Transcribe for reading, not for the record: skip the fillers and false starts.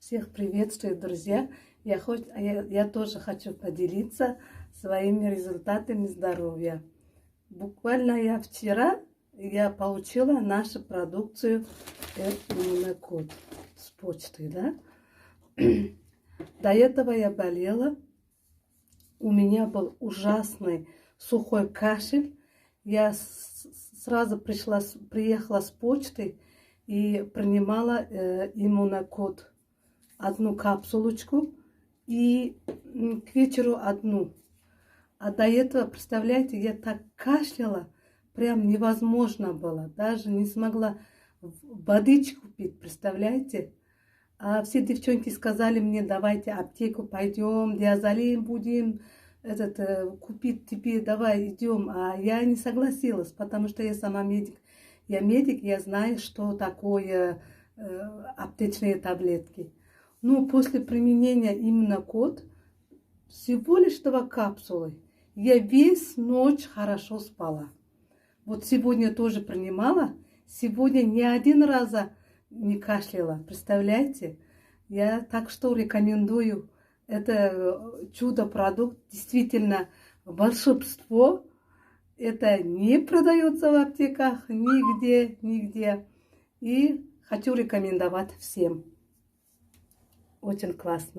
Всех приветствую, друзья. Я тоже хочу поделиться своими результатами здоровья. Буквально вчера я получила нашу продукцию иммунокод с почты, да? До этого я болела. У меня был ужасный сухой кашель. Я сразу приехала с почты и принимала иммунокод. Одну капсулочку и к вечеру одну. А до этого, представляете, я так кашляла, прям невозможно было. Даже не смогла водичку пить, представляете? А все девчонки сказали мне, давайте аптеку пойдем, диазолин будем купить тебе, давай идем. А я не согласилась, потому что я сама медик. Я медик, я знаю, что такое аптечные таблетки. Ну, после применения иммунокод, всего лишь 2 капсулы, я весь ночь хорошо спала. Вот сегодня тоже принимала, сегодня ни один раз не кашляла, представляете? Я так что рекомендую, это чудо-продукт, действительно волшебство. Это не продается в аптеках нигде. И хочу рекомендовать всем. Очень классно.